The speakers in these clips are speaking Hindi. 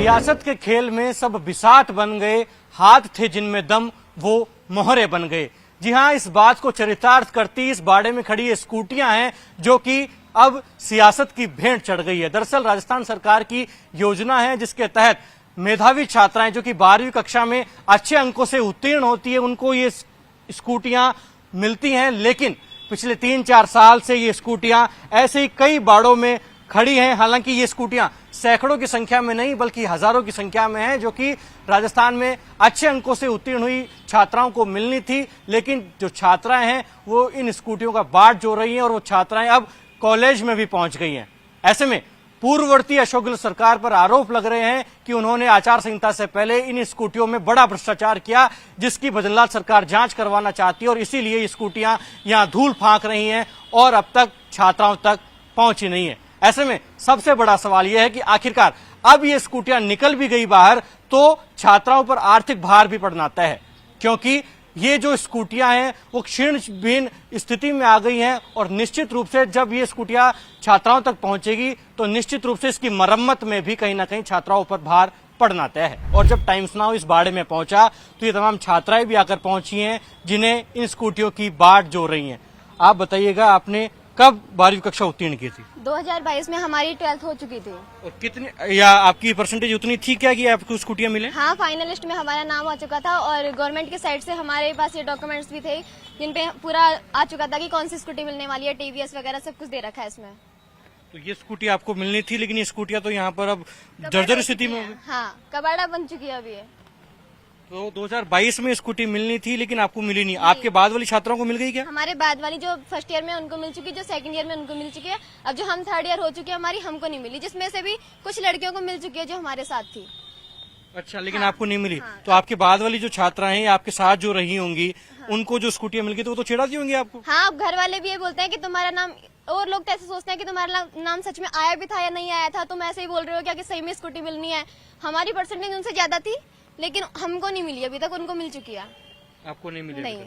सियासत के खेल में सब बिसात बन गए, हाथ थे जिनमें दम वो मोहरे बन गए। जी हां, इस बात को चरितार्थ करती इस बाड़े में खड़ी ये स्कूटियां हैं जो कि अब सियासत की भेंट चढ़ गई है। दरअसल राजस्थान सरकार की योजना है जिसके तहत मेधावी छात्राएं जो कि 12वीं कक्षा में अच्छे अंकों से उत्तीर्ण होती है उनको ये स्कूटियां मिलती हैं, लेकिन पिछले 3-4 साल से ये स्कूटियां ऐसे ही कई बाड़ों में खड़ी हैं। हालांकि ये स्कूटियां सैकड़ों की संख्या में नहीं बल्कि हजारों की संख्या में हैं जो कि राजस्थान में अच्छे अंकों से उत्तीर्ण हुई छात्राओं को मिलनी थी, लेकिन जो छात्राएं हैं वो इन स्कूटियों का बाट जो रही हैं और वो छात्राएं अब कॉलेज में भी पहुंच गई हैं। ऐसे में पूर्ववर्ती अशोक गहलोत सरकार पर आरोप लग रहे हैं कि उन्होंने आचार संहिता से पहले इन स्कूटियों में बड़ा भ्रष्टाचार किया, जिसकी बद्रीलाल सरकार जांच करवाना चाहती है और इसीलिए ये स्कूटियां यहां धूल फांक रही हैं और अब तक छात्राओं तक पहुंची नहीं है। ऐसे में सबसे बड़ा सवाल यह है कि आखिरकार अब ये स्कूटियां निकल भी गई बाहर तो छात्राओं पर आर्थिक भार भी पड़ना तय है, क्योंकि ये जो स्कूटियां हैं वो क्षीण भिन्न स्थिति में आ गई हैं और निश्चित रूप से जब ये स्कूटियां छात्राओं तक पहुंचेगी तो निश्चित रूप से इसकी मरम्मत में भी कहीं ना कहीं छात्राओं पर भार पड़ना तय है। और जब टाइम्स नाउ इस बाड़े में पहुंचा तो ये तमाम छात्राएं भी आकर पहुंची हैं जिन्हें इन स्कूटियों की बाट जो रही है। आप बताइएगा, आपने कब 12वीं कक्षा उत्तीर्ण की थी? 2022 में हमारी 12th हो चुकी थी। और कितनी या आपकी परसेंटेज उतनी थी क्या कि आपको स्कूटियां मिले? हाँ, फाइनल लिस्ट में हमारा नाम आ चुका था और गवर्नमेंट के साइड से हमारे पास ये डॉक्यूमेंट्स भी थे जिन पे पूरा आ चुका था कि कौन सी स्कूटी मिलने वाली है, टीवीएस वगैरह सब कुछ दे रखा है इसमें। तो ये स्कूटी आपको मिलनी थी, लेकिन ये स्कूटियां तो यहाँ पर अब जर्जर स्थिति में हो गई। हाँ, कबाड़ा बन चुकी है अभी ये। तो 2022 में स्कूटी मिलनी थी लेकिन आपको मिली नहीं। आपके बाद वाली छात्राओं को मिल गई क्या? हमारे बाद वाली जो फर्स्ट ईयर में उनको मिल चुकी, जो सेकंड ईयर में उनको मिल चुकी है। अब जो हम थर्ड ईयर हो चुके हैं हमारी, हमको नहीं मिली, जिसमें से भी कुछ लड़कियों को मिल चुकी है जो हमारे साथ थी। अच्छा, लेकिन आपको नहीं मिली। तो आपके बाद वाली जो छात्रा हैं आपके साथ जो रही होंगी उनको जो स्कूटियां मिल गई तो वो तो चिढ़ाती होंगी आपको। हाँ, अब घर वाले भी ये बोलते हैं कि तुम्हारा नाम, और लोग तो ऐसे सोचते हैं कि तुम्हारा नाम सच में आया भी था या नहीं आया था, तुम ऐसे ही बोल रहे हो क्या कि सही में स्कूटी मिलनी है। हमारी परसेंटेज उनसे ज्यादा थी लेकिन हमको नहीं मिली, अभी तक उनको मिल चुकी है। आपको नहीं मिली? नहीं।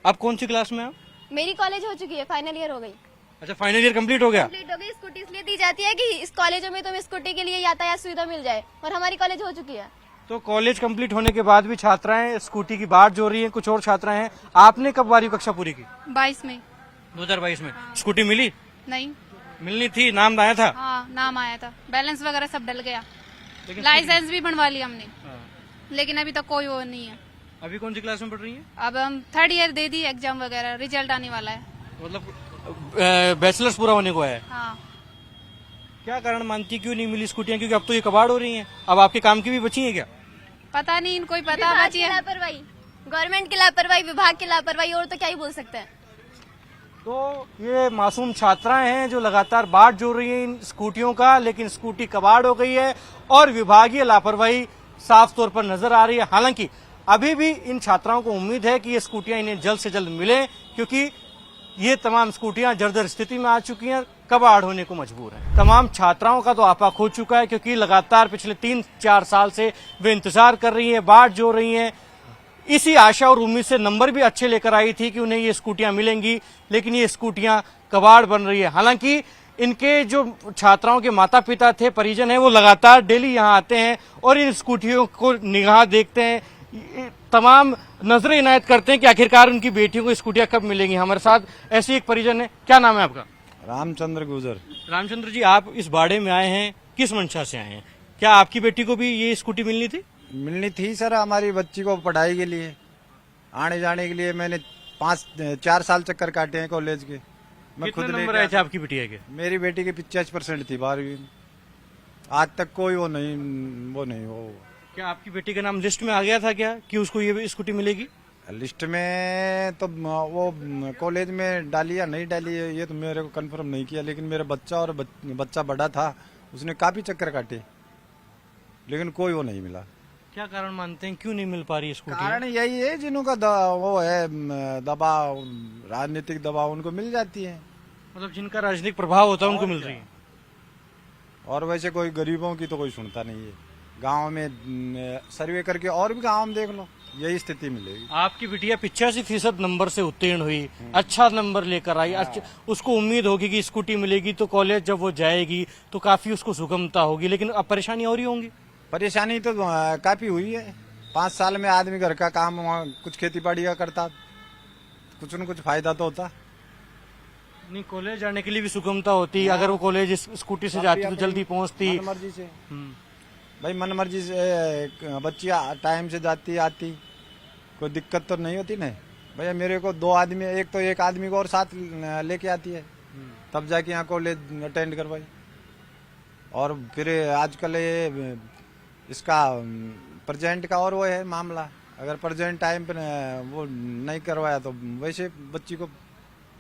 आप कौन सी क्लास में आप? मेरी कॉलेज हो चुकी है, फाइनल ईयर हो गई। अच्छा, फाइनल ईयर कंप्लीट हो गया? कंप्लीट हो गई। स्कूटी इसलिए दी जाती है कि इस कॉलेजों में तुम्हें स्कूटी के लिए यातायात सुविधा मिल जाए, और हमारी कॉलेज हो चुकी है। तो कॉलेज कंप्लीट होने के बाद भी छात्राएं स्कूटी की बाट जो रही हैं, कुछ और छात्राएं हैं। आपने कब 12वीं कक्षा पूरी की? 22 में। 2022 में स्कूटी मिली? नहीं। मिलनी थी, नाम आया था? हाँ, नाम आया था, बैलेंस वगैरह सब डल गया, लाइसेंस भी बनवा लिया हमने, लेकिन अभी तक कोई वो नहीं है। अभी कौन सी क्लास में पढ़ रही है? अब हम थर्ड ईयर दे दी, एग्जाम वगैरह रिजल्ट आने वाला है। मतलब बैचलर्स पूरा होने को है। हाँ। क्या कारण मानती, क्यों नहीं मिली स्कूटियां? क्योंकि अब तो ये कबाड़ हो रही हैं। अब आपके काम की भी बची है क्या? पता नहीं, इनको ही पता बची है। लापरवाही, गवर्नमेंट की लापरवाही, विभाग की लापरवाही, और तो क्या ही बोल सकते हैं। तो ये मासूम छात्राएं हैं जो लगातार बाट जोड़ रही हैं इन स्कूटियों का, लेकिन स्कूटी कबाड़ हो गई है और विभागीय लापरवाही साफ तौर पर नजर आ रही है। हालांकि अभी भी इन छात्राओं को उम्मीद है कि ये स्कूटियां इन्हें जल्द से जल्द मिले, क्योंकि ये तमाम स्कूटियां जर्जर स्थिति में आ चुकी हैं, कबाड़ होने को मजबूर है। तमाम छात्राओं का तो आपा खो चुका है, क्योंकि लगातार पिछले 3-4 साल से वे इंतजार कर रही हैं, बाट जोड़ रही हैं, इसी आशा और उम्मीद से नंबर भी अच्छे लेकर आई थी कि उन्हें ये स्कूटियां मिलेंगी, लेकिन ये स्कूटियां कबाड़ बन रही है। हालांकि इनके जो छात्राओं के माता पिता थे, परिजन हैं, वो लगातार डेली यहाँ आते हैं और इन स्कूटियों को निगाह देखते हैं, तमाम नजरें इनायत करते हैं कि आखिरकार उनकी बेटियों को स्कूटियां कब मिलेंगी। हमारे साथ ऐसे एक परिजन है। क्या नाम है आपका? रामचंद्र गुजर। रामचंद्र जी, आप इस बाड़े में आए हैं, किस मंशा से आए हैं? क्या आपकी बेटी को भी ये स्कूटी मिलनी थी? मिलनी थी सर, हमारी बच्ची को पढ़ाई के लिए, आने जाने के लिए मैंने 4 साल चक्कर काटे हैं कॉलेज के। मैं कितने खुद नंबर आए थे आपकी बिटिया के? मेरी बेटी के 85% थी 12वीं में। आज तक कोई वो नहीं हो। क्या आपकी बेटी का नाम लिस्ट में आ गया था क्या कि उसको ये स्कूटी मिलेगी? लिस्ट में तो वो कॉलेज में डाली या नहीं डाली ये तो मेरे को कंफर्म नहीं किया, लेकिन मेरा बच्चा और बच्चा बड़ा था, उसने काफी चक्कर काटे लेकिन कोई वो नहीं मिला। क्या कारण मानते हैं, क्यों नहीं मिल पा रही स्कूटी? कारण यही है, जिनका वो है दबाव, राजनीतिक दबाव, उनको मिल जाती है। मतलब जिनका राजनीतिक प्रभाव होता है उनको मिल रही है। और वैसे कोई गरीबों की तो कोई सुनता नहीं है। गांव में सर्वे करके और भी गांव में देख लो, यही स्थिति मिलेगी। आपकी बिटिया 85% नंबर से उत्तीर्ण हुई, अच्छा नंबर लेकर आई, उसको उम्मीद होगी कि स्कूटी मिलेगी तो कॉलेज जब वो जाएगी तो काफी उसको सुगमता होगी, लेकिन अब परेशानी और ही होंगी। परेशानी तो काफी हुई है। 5 साल में आदमी घर का काम कुछ खेती बाड़ी का करता, कुछ न कुछ फायदा तो होता। नहीं, कॉलेज जाने के लिए भी सुगमता होती, अगर वो कॉलेज स्कूटी से जाती तो जल्दी पहुंचती। मन मर्जी से भाई, मन मर्जी से बच्ची टाइम से जाती आती, कोई दिक्कत तो नहीं होती ना भैया। मेरे को 2 आदमी, एक आदमी को और साथ लेके आती है, तब जाके यहाँ कॉलेज अटेंड करवाई। और फिर आजकल ये इसका प्रेजेंट का और वो है मामला, अगर प्रेजेंट टाइम पे वो नहीं करवाया तो वैसे बच्ची को।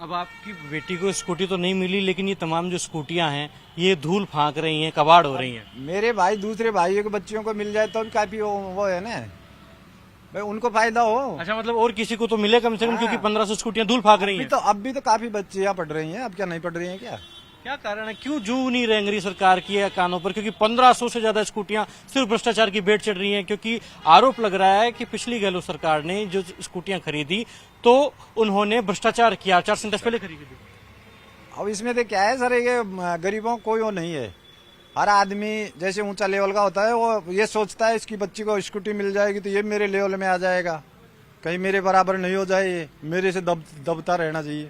अब आपकी बेटी को स्कूटी तो नहीं मिली, लेकिन ये तमाम जो स्कूटियां हैं ये धूल फांक रही हैं, कबाड़ हो रही हैं। मेरे भाई दूसरे भाइयों के बच्चियों को मिल जाए तो भी काफी वो है ना भाई, उनको फायदा हो। अच्छा, मतलब और किसी को तो मिले कम से कम, क्योंकि 1500 स्कूटियां धूल फांक रही हैं। अब भी तो काफी बच्चियां पढ़ रही हैं, अब क्या नहीं पढ़ रही हैं क्या? क्या कारण है, क्यों जू नहीं रेंग रही सरकार की कानों पर? क्योंकि 1500 से ज्यादा स्कूटियां सिर्फ भ्रष्टाचार की भेंट चढ़ रही हैं। क्योंकि आरोप लग रहा है कि पिछली गहलोत सरकार ने जो स्कूटियां खरीदी तो उन्होंने भ्रष्टाचार किया, 4 संदेश पहले खरीदी थी। अब इसमें तो क्या है सर, ये गरीबों को कोई वो नहीं है। हर आदमी जैसे ऊंचा लेवल का होता है वो ये सोचता है इसकी बच्ची को स्कूटी मिल जाएगी तो ये मेरे लेवल में आ जाएगा, कहीं मेरे बराबर नहीं हो जाए, ये मेरे से दबता रहना चाहिए।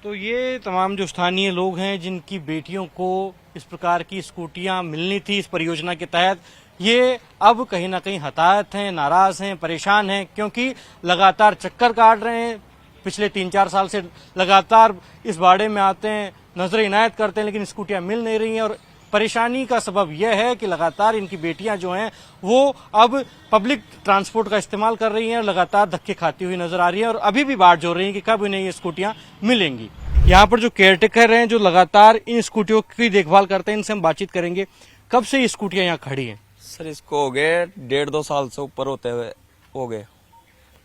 तो ये तमाम जो स्थानीय लोग हैं जिनकी बेटियों को इस प्रकार की स्कूटियां मिलनी थी इस परियोजना के तहत, ये अब कहीं ना कहीं हताहत हैं, नाराज हैं, परेशान हैं, क्योंकि लगातार चक्कर काट रहे हैं। पिछले 3-4 साल से लगातार इस बाड़े में आते हैं, नजर इनायत करते हैं, लेकिन स्कूटियां मिल नहीं रही हैं। और परेशानी का सबब यह है कि लगातार इनकी बेटियां जो हैं वो अब पब्लिक ट्रांसपोर्ट का इस्तेमाल कर रही हैं और लगातार धक्के खाती हुई नजर आ रही हैं और अभी भी बाट जोड़ रही हैं कि कब इन्हें ये स्कूटियां मिलेंगी। यहाँ पर जो केयरटेकर हैं जो लगातार इन स्कूटियों की देखभाल करते हैं, इनसे हम बातचीत करेंगे। कब से ये स्कूटियां यहाँ खड़ी हैं? सर इसको हो गए 1.5-2 साल से ऊपर होते हुए हो गए।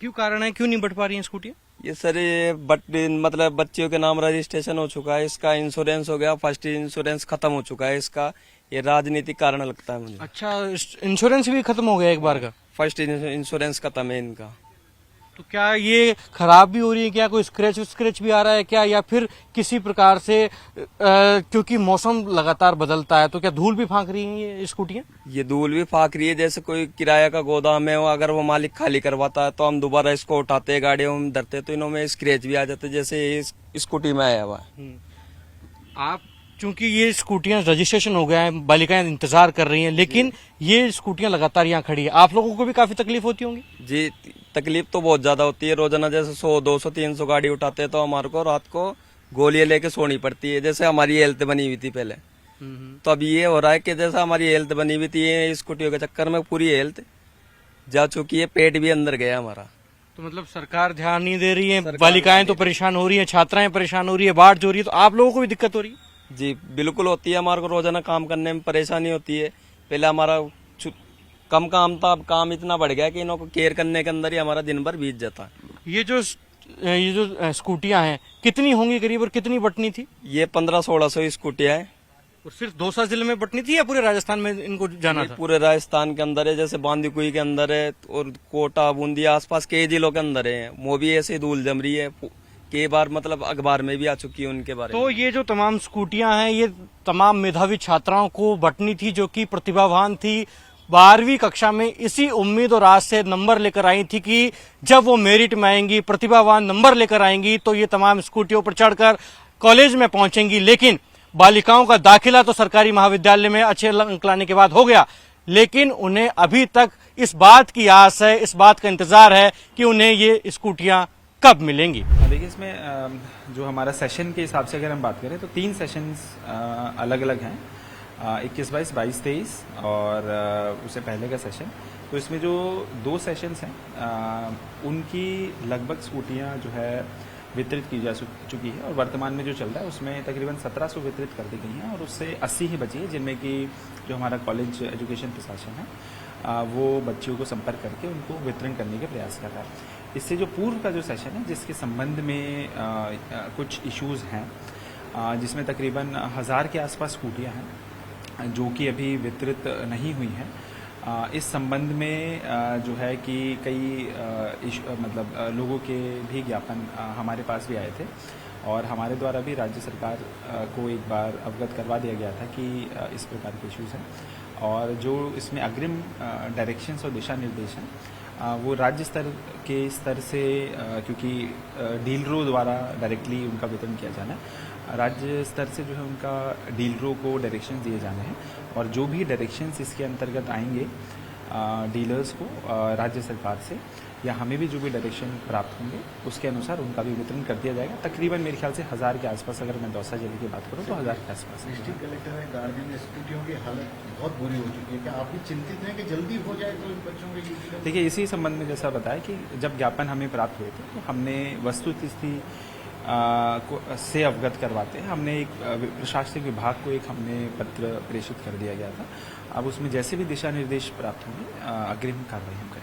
क्यों कारण है, क्यों नहीं बट पा रही हैं स्कूटियां? ये सर ये मतलब बच्चियों के नाम रजिस्ट्रेशन हो चुका है, इसका इंश्योरेंस हो गया, फर्स्ट इंश्योरेंस खत्म हो चुका है इसका। ये राजनीतिक कारण लगता है मुझे। अच्छा, इंश्योरेंस भी खत्म हो गया एक बार का? फर्स्ट इंश्योरेंस खत्म है इनका। तो क्या ये खराब भी हो रही है, क्या कोई स्क्रैच भी आ रहा है क्या, या फिर किसी प्रकार से क्योंकि मौसम लगातार बदलता है तो क्या धूल भी फांक रही है ये स्कूटियां? ये धूल भी फांक रही है, जैसे कोई किराया का गोदाम है, अगर वो मालिक खाली करवाता है तो हम दोबारा इसको उठाते हैं, गाड़ियों में धरते तो इनों में स्क्रैच भी आ जाते, जैसे इस स्कूटी में आया हुआ है। आप चूंकि ये स्कूटियां रजिस्ट्रेशन हो गया है, बालिकाएं इंतजार कर रही हैं, लेकिन ये स्कूटियां लगातार यहाँ खड़ी है, आप लोगों को भी काफी तकलीफ होती होंगी? जी तकलीफ तो बहुत ज्यादा होती है। रोजाना जैसे 100, 200, 300 गाड़ी उठाते हैं तो हमारे को रात को गोलियां लेके सोनी पड़ती है। जैसे हमारी हेल्थ बनी हुई थी पहले, तो अब ये हो रहा है कि जैसा हमारी हेल्थ बनी हुई थी, ये स्कूटियों के चक्कर में पूरी हेल्थ जा चुकी है, पेट भी अंदर गया हमारा। तो मतलब सरकार ध्यान नहीं दे रही है, बालिकाएं तो परेशान हो रही है, छात्राएं परेशान हो रही है, बाट जो रही है, तो आप लोगों को भी दिक्कत हो रही है? जी बिल्कुल होती है, हमारे को रोजाना काम करने में परेशानी होती है। पहले हमारा कम काम था, अब काम इतना बढ़ गया कि इनको केयर करने के अंदर ही हमारा दिन भर बीत जाता है। ये जो स्कूटियां हैं कितनी होंगी करीब और कितनी बटनी थी? ये 1500-1600 स्कूटियां हैं। और सिर्फ दौसा जिले में बटनी थी या पूरे राजस्थान में इनको जाना था? पूरे राजस्थान के अंदर है, जैसे बांदीकुई के अंदर है और कोटा, बूंदी, आसपास के जिलों के अंदर है। वो भी ऐसे धूल जम रही है, कई बार मतलब अखबार में भी आ चुकी है उनके बारे में। तो ये जो तमाम स्कूटियां हैं ये तमाम मेधावी छात्राओं को बटनी थी, जो कि प्रतिभावान थी, 12वीं कक्षा में इसी उम्मीद और आस से नंबर लेकर आई थी कि जब वो मेरिट में आएंगी, प्रतिभावान नंबर लेकर आएंगी तो ये तमाम स्कूटियों पर चढ़कर कॉलेज में पहुंचेंगी। लेकिन बालिकाओं का दाखिला तो सरकारी महाविद्यालय में अच्छे अंक लाने के बाद हो गया, लेकिन उन्हें अभी तक इस बात की आस है, इस बात का इंतजार है कि उन्हें ये स्कूटियां कब मिलेंगी। देखिए इसमें जो हमारा सेशन के हिसाब से अगर हम बात करें तो 3 सेशंस अलग अलग हैं, 21, 22, 22, 23 और उससे पहले का सेशन। तो इसमें जो 2 सेशंस हैं उनकी लगभग स्कूटियां जो है वितरित की जा चुकी है और वर्तमान में जो चल रहा है उसमें तकरीबन 1700 वितरित कर दी गई हैं और उससे 80 ही बची है, जिनमें कि जो हमारा कॉलेज एजुकेशन प्रशासन है वो बच्चियों को संपर्क करके उनको वितरण करने के प्रयास कर रहा है। इससे जो पूर्व का जो सेशन है जिसके संबंध में कुछ इश्यूज़ हैं जिसमें तकरीबन 1000 के आसपास स्कूटियाँ हैं जो कि अभी वितरित नहीं हुई हैं। इस संबंध में जो है कि कई मतलब लोगों के भी ज्ञापन हमारे पास भी आए थे और हमारे द्वारा भी राज्य सरकार को एक बार अवगत करवा दिया गया था कि इस प्रकार के इश्यूज़ हैं और जो इसमें अग्रिम डायरेक्शंस और दिशा निर्देश हैं वो राज्य स्तर से क्योंकि डीलरों द्वारा डायरेक्टली उनका वितरण किया जाना है, राज्य स्तर से जो है उनका डीलरों को डायरेक्शन दिए जाने हैं और जो भी डायरेक्शंस इसके अंतर्गत आएंगे डीलर्स को राज्य सरकार से या हमें भी जो भी डायरेक्शन प्राप्त होंगे उसके अनुसार उनका भी वितरण कर दिया जाएगा। तकरीबन मेरे ख्याल से 1000 के आसपास, अगर मैं दौसा जिले की बात करूं तो 1000 के आसपास। डिस्ट्रिक्ट कलेक्टर है, गार्जियन स्कूटियों की हालत बहुत बुरी हो चुकी है, क्या आप भी चिंतित हैं कि जल्दी हो जाए तो इन बच्चों के ड्यूटी? देखिए, इसी संबंध में जैसा बताया कि जब ज्ञापन हमें प्राप्त हुए थे तो हमने वस्तुस्थिति से अवगत करवाते हैं हमने एक प्रशासनिक विभाग को एक हमने पत्र प्रेषित कर दिया गया था। अब उसमें जैसे भी दिशा निर्देश प्राप्त होंगे अग्रिम कार्रवाई हम करेंगे।